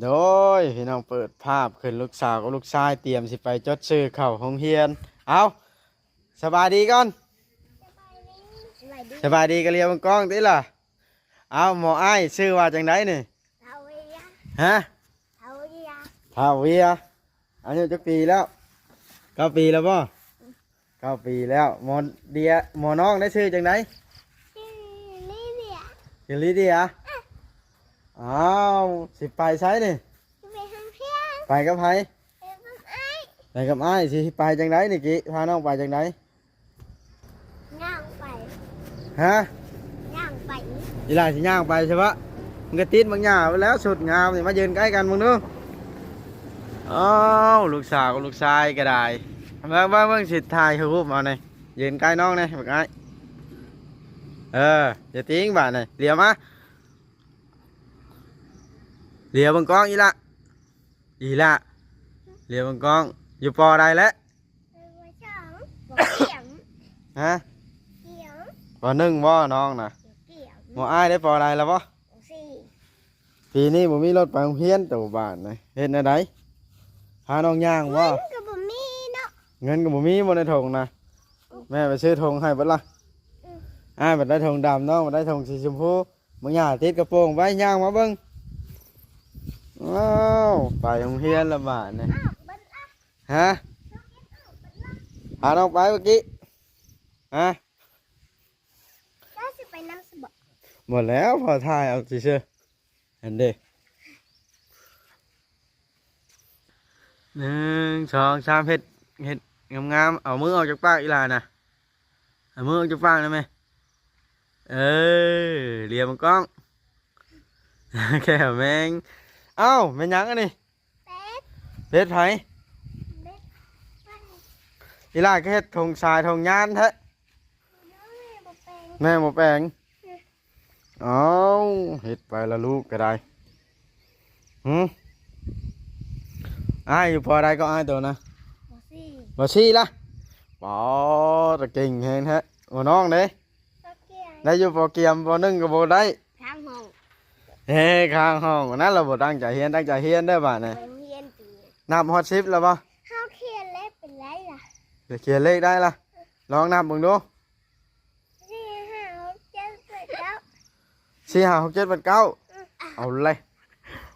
โดยพี่น้องเปิดภาพขึ้นลูกสาวกับลูกชายเตรียมสิไปจดชื่อเข้าโรงเรียนเอาสบายดีก่อนสบายดีก็เรียกกล้องติล่ะเอาหมออ้ายชื่อว่าจังไดนี่เทาเวียฮะเทาเวียเท่าเวียอายุจักปีแล้ว9 ปีแล้วป่ะ9 ปีแล้วหมอเดียหมอน้องได้ชื่อจังไดชื่อลิเดียชื่อลิเดียอ้าวสิไปใช้นี่ไปทำเพียงไปกับไผไปกับไอ้ ไปกับอ้ายสิไปจังไดนี่กิพาน้องไปจังไดย่างไปฮะย่างไปอีหลาสิย่างไปใช่ปะมันก็ติดบางอย่างไปแล้วสุดงามนี่มายืนใกล้กันมึงดูอ้าวลูกสาวกับลูกชายก็ได้เบิ่งสิถ่ายรูปเอาหน่อยยืนใกล้น้องหน่อยบักอ้ายอย่าทิ้งบ้านหน่อยเดี๋ยวมาเดี๋ยวบังกล้องอีละเดี๋ยวบังกล้องอยู่ปอใดแล้วไปสองบอกเกี่ยมฮะเกี่ยมป 1บ่น้องนะเกี่ยมหมออ้ายได้ปอใดแล้วบ่สี่ ปีนี้ผมมีรถไปโรงเรียนตัวบ้านนะเห็นอะไรพาน้องย่างว่า ก็บ่มีเนาะ เงินกับผมมีบนในถุงนะแม่ไปซื้อถุงให้บัดละอ้ายบัดได้ถุงดำน้องบัดได้ถุงสีชมพูมึงอย่าติดกระโปรงไว้ย่างมาเบิ้งว้าวไปโรงเรียนละบ้านนะฮะพาน้องไปเมื่อกี้ฮะ ก็จะไปน้ำสบกหมดแล้วพอถ่ายเอาสิเชื่อเห็นเด้1 2 3เห็ดงามๆเอามือออกจากปากอีหลานะเอามือออกจากปากได้ไหมเรียบมันกล้องแค่แมงเอ้าแม่นยังอันนี้เป็ดเพชรไผเป็ดไปอีหลาก็เฮ็ดธงชายธงยานแท้แม่บ่แปลงเอ้าเฮ็ดไปละลูกก็ได้อ้ายอยู่พอได้ก็อ้ายตัวนะบ่ซี่ละปอตะเก่งแฮงแท้บ่น้องเด้ได้อยู่ปอเกียมป1ก็บ่ได้ข้างห้องข้างห้องนั่นเราบ่ตั้งใจเฮียนเด้อบ้านนี่ ไปเรียนปี นับฮอด10แล้วบ่ ข้าวเขียนเล็บเป็นไรล่ะจะเขียนเลขได้ล่ะลองนับเบิ่งดู4 5 6 7 8 9 4 5 6 7 8 9เอาเลย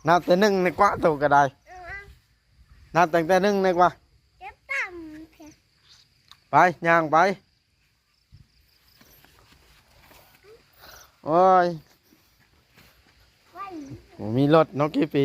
นับแต่1ในกว่าตัวก็ได้นับตั้งแต่1ในกว่าเจ็บต่ำเพียงไปย่างไปโอ้ยมีรถนกกี่ปี